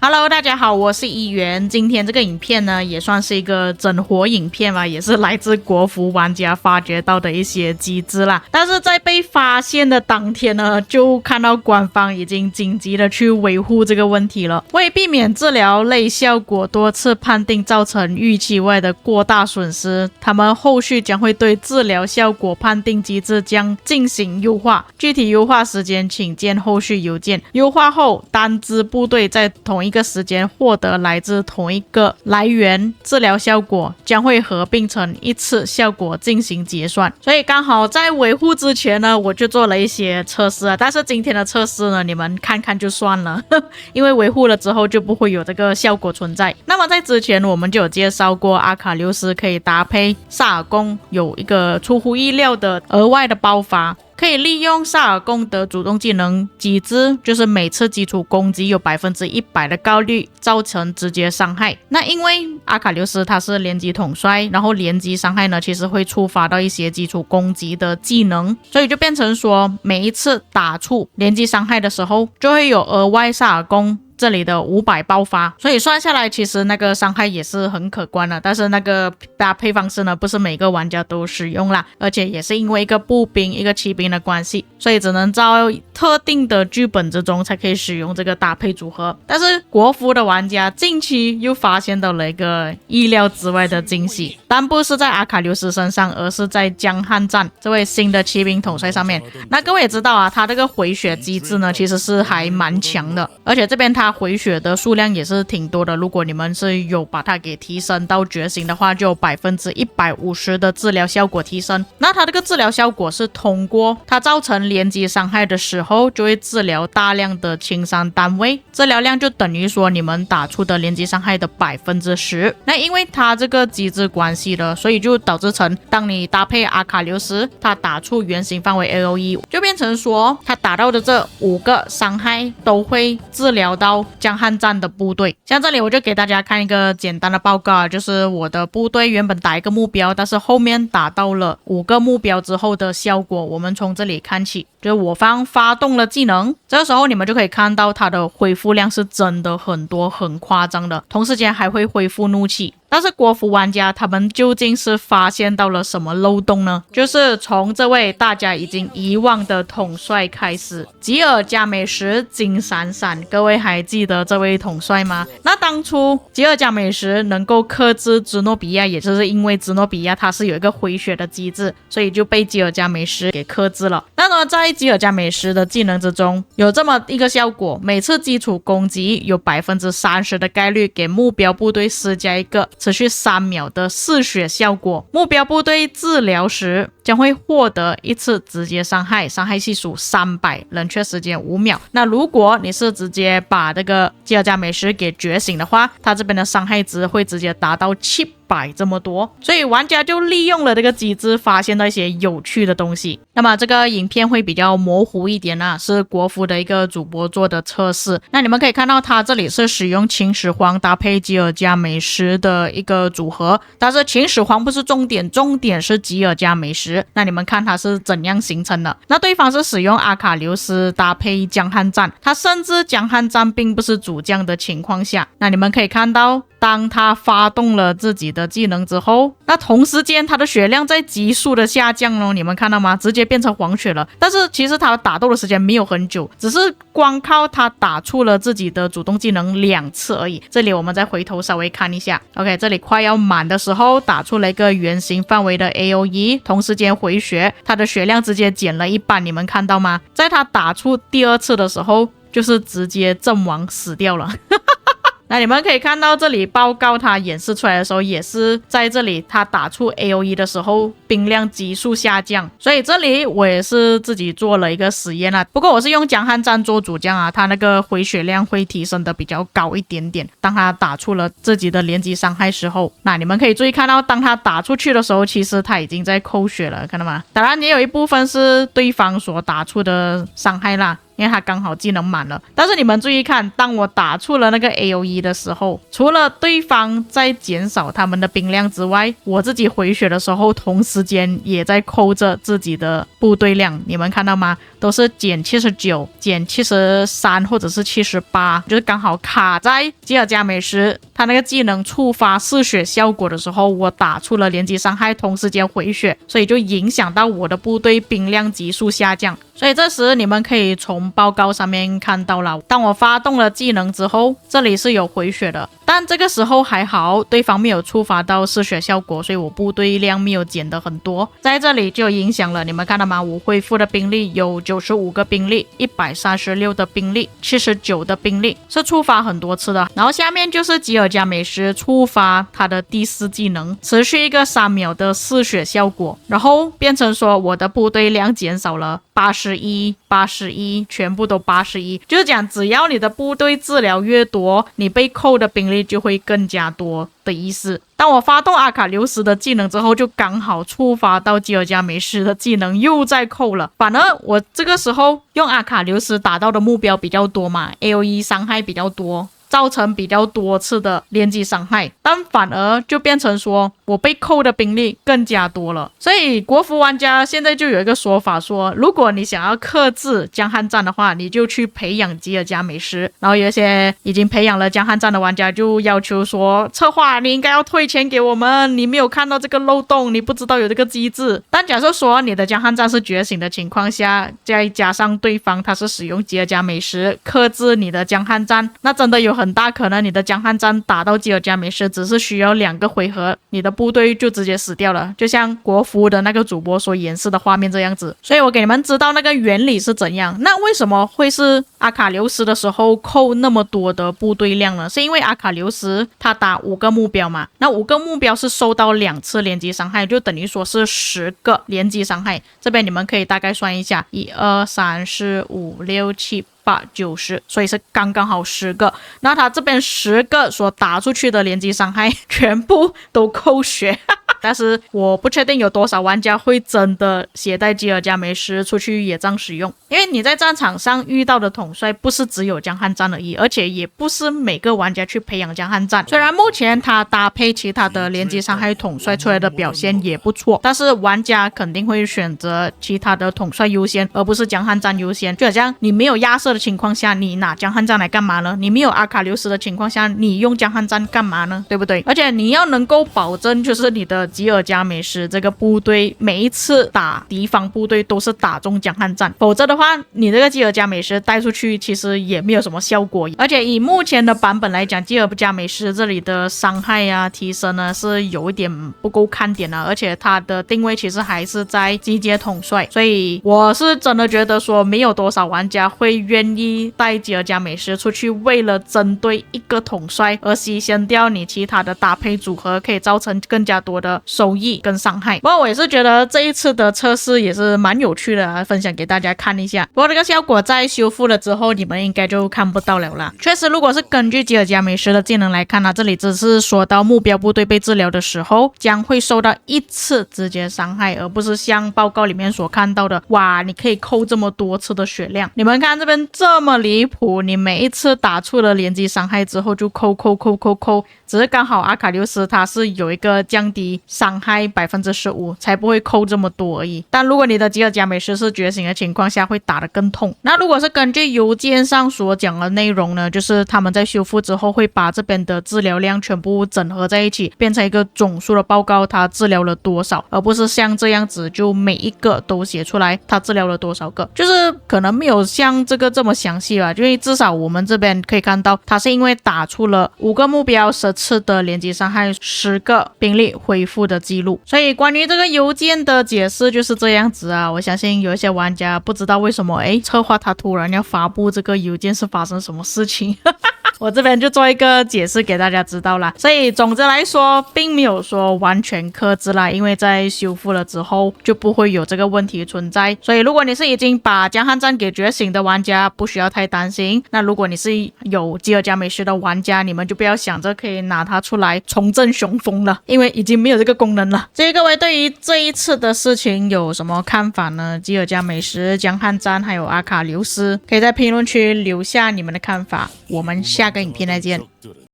Hello， 大家好，我是一元。今天这个影片呢，也算是一个整活影片吧，也是来自国服玩家发掘到的一些机制啦。但是在被发现的当天呢，就看到官方已经紧急的去维护这个问题了。为避免治疗类效果多次判定造成预期外的过大损失，他们后续将会对治疗效果判定机制将进行优化，具体优化时间请见后续邮件。优化后，单支部队在同一个时间获得来自同一个来源治疗效果，将会合并成一次效果进行结算。所以刚好在维护之前呢，我就做了一些测试啊，但是今天的测试呢，你们看看就算了因为维护了之后就不会有这个效果存在。那么在之前我们就有介绍过阿卡琉斯可以搭配萨尔贡，有一个出乎意料的额外的爆发，可以利用萨尔贡的主动技能机制，就是每次基础攻击有 100% 的概率造成直接伤害。那因为阿卡琉斯他是连击统帅，然后连击伤害呢其实会触发到一些基础攻击的技能，所以就变成说每一次打出连击伤害的时候就会有额外萨尔贡这里的500爆发，所以算下来其实那个伤害也是很可观的。但是那个搭配方式呢不是每个玩家都使用啦，而且也是因为一个步兵一个骑兵的关系，所以只能在特定的剧本之中才可以使用这个搭配组合。但是国服的玩家近期又发现到了一个意料之外的惊喜，但不是在阿卡琉斯身上，而是在江汉赞这位新的骑兵统帅上面。那各位也知道啊，他这个回血机制呢其实是还蛮强的，而且这边他回血的数量也是挺多的，如果你们是有把它给提升到觉醒的话，就有 150% 的治疗效果提升。那它这个治疗效果是通过它造成连击伤害的时候就会治疗大量的青伤单位，治疗量就等于说你们打出的连击伤害的 10%。 那因为它这个机制关系的，所以就导致成当你搭配阿卡琉斯，它打出圆形范围 AOE， 就变成说它打到的这5个伤害都会治疗到江汉赞的部队。像这里我就给大家看一个简单的报告，就是我的部队原本打一个目标，但是后面打到了5个目标之后的效果。我们从这里看起，就是我方发动了技能，这个时候你们就可以看到它的恢复量是真的很多很夸张的，同时间还会恢复怒气。但是国服玩家他们究竟是发现到了什么漏洞呢？就是从这位大家已经遗忘的统帅开始，吉尔加美什金闪闪，各位还记得这位统帅吗？那当初吉尔加美什能够克制芝诺比亚，也就是因为芝诺比亚它是有一个回血的机制，所以就被吉尔加美什给克制了。那么在吉尔加美什的技能之中有这么一个效果，每次基础攻击有 30% 的概率给目标部队施加一个持续3秒的嗜血效果，目标部队治疗时将会获得一次直接伤害，伤害系数300，冷却时间5秒。那如果你是直接把这个吉尔加美什给觉醒的话，它这边的伤害值会直接达到700这么多，所以玩家就利用了这个机制，发现到一些有趣的东西。那么这个影片会比较模糊一点啊，是国服的一个主播做的测试。那你们可以看到他这里是使用秦始皇搭配吉尔加美什的一个组合，但是秦始皇不是重点，重点是吉尔加美什。那你们看它是怎样形成的？那对方是使用阿卡琉斯搭配江汉赞，他甚至江汉赞并不是主将的情况下，那你们可以看到当他发动了自己的技能之后，那同时间他的血量在急速的下降哦，你们看到吗？直接变成黄血了。但是其实他打斗的时间没有很久，只是光靠他打出了自己的主动技能2次而已。这里我们再回头稍微看一下 OK， 这里快要满的时候打出了一个圆形范围的 AOE， 同时间回血，他的血量直接减了一半，你们看到吗？在他打出第2次的时候就是直接阵亡死掉了那你们可以看到这里报告它演示出来的时候，也是在这里它打出 AOE 的时候兵量急速下降，所以这里我也是自己做了一个实验啊。不过我是用江汉赞做主将啊，它那个回血量会提升的比较高一点点，当他打出了自己的连击伤害时候。那你们可以注意看到，当他打出去的时候，其实他已经在扣血了，看到吗？当然也有一部分是对方所打出的伤害啦，因为它刚好技能满了。但是你们注意看，当我打出了那个 AOE 的时候，除了对方在减少他们的兵量之外，我自己回血的时候同时间也在扣着自己的部队量，你们看到吗？都是减79、减73或者是78，就是刚好卡在吉尔加美什他那个技能触发嗜血效果的时候，我打出了连击伤害，同时间回血，所以就影响到我的部队兵量急速下降。所以这时你们可以从报告上面看到了，当我发动了技能之后，这里是有回血的，但这个时候还好对方没有触发到嗜血效果，所以我部队量没有减得很多，在这里就影响了，你们看到吗？我恢复的兵力有95个兵力、136的兵力、79的兵力，是触发很多次的。然后下面就是吉尔加美什触发他的第4技能，持续一个3秒的嗜血效果，然后变成说我的部队量减少了81、81，全部都81，就是讲只要你的部队治疗越多，你被扣的兵力就会更加多的意思。当我发动阿卡琉斯的技能之后，就刚好触发到吉尔加美什的技能又在扣了，反而我这个时候用阿卡琉斯打到的目标比较多嘛， AOE 伤害比较多，造成比较多次的连击伤害，但反而就变成说我被扣的兵力更加多了。所以国服玩家现在就有一个说法说，如果你想要克制江汉战的话，你就去培养吉尔加美什。然后有一些已经培养了江汉战的玩家就要求说，策划你应该要退钱给我们，你没有看到这个漏洞，你不知道有这个机制。但假设说你的江汉战是觉醒的情况下，再加上对方他是使用吉尔加美什克制你的江汉战，那真的有很大可能你的江汉战打到吉尔加美什只是需要2个回合，你的部队就直接死掉了，就像国服的那个主播所演示的画面这样子。所以我给你们知道那个原理是怎样。那为什么会是阿卡琉斯的时候扣那么多的部队量呢？是因为阿卡琉斯他打5个目标嘛，那5个目标是受到2次连击伤害，就等于说是10个连击伤害。这边你们可以大概算一下，1、2、3、4、5、6、7、8、9、10，所以是刚刚好10个。那他这边10个所打出去的连击伤害全部都扣血但是我不确定有多少玩家会真的携带吉尔加美什出去野战使用，因为你在战场上遇到的统帅不是只有江汉战而已，而且也不是每个玩家去培养江汉战。虽然目前他搭配其他的连击伤害统帅出来的表现也不错，但是玩家肯定会选择其他的统帅优先，而不是江汉战优先。就好像你没有亚瑟的情况下，你拿江汉战来干嘛呢？你没有阿卡琉斯的情况下，你用江汉战干嘛呢？对不对？而且你要能够保证就是你的吉尔加美什这个部队每一次打敌方部队都是打中江汉战，否则的话你这个吉尔加美什带出去其实也没有什么效果。而且以目前的版本来讲，吉尔加美什这里的伤害啊提升呢是有一点不够看点啊，而且它的定位其实还是在集结统帅，所以我是真的觉得说没有多少玩家会愿意带吉尔加美什出去为了针对一个统帅而牺牲掉你其他的搭配组合，可以造成更加多的收益跟伤害。不过我也是觉得这一次的测试也是蛮有趣的啊，分享给大家看一下。不过这个效果在修复了之后你们应该就看不到了啦。确实如果是根据吉尔加美什的技能来看呢，这里只是说到目标部队被治疗的时候将会受到1次直接伤害，而不是像报告里面所看到的哇你可以扣这么多次的血量。你们看这边这么离谱，你每一次打出了连击伤害之后就扣，只是刚好阿卡琉斯它是有一个降低伤害15%才不会扣这么多而已。但如果你的吉尔加美什是觉醒的情况下会打得更痛。那如果是根据邮件上所讲的内容呢，就是他们在修复之后会把这边的治疗量全部整合在一起，变成一个总数的报告，他治疗了多少，而不是像这样子就每一个都写出来他治疗了多少个，就是可能没有像这个这么详细吧。因为至少我们这边可以看到他是因为打出了5个目标10次的连击伤害10个兵力恢复的记录。所以关于这个邮件的解释就是这样子啊，我相信有一些玩家不知道为什么策划他突然要发布这个邮件是发生什么事情我这边就做一个解释给大家知道啦。所以总之来说，并没有说完全克制啦，因为在修复了之后就不会有这个问题存在。所以如果你是已经把江汉站给觉醒的玩家，不需要太担心。那如果你是有吉尔加美什的玩家，你们就不要想着可以拿它出来重振雄风了，因为已经没有这个功能了。至于各位对于这一次的事情有什么看法呢？吉尔加美什、江汉站还有阿卡琉斯，可以在评论区留下你们的看法。我们下个影片再见。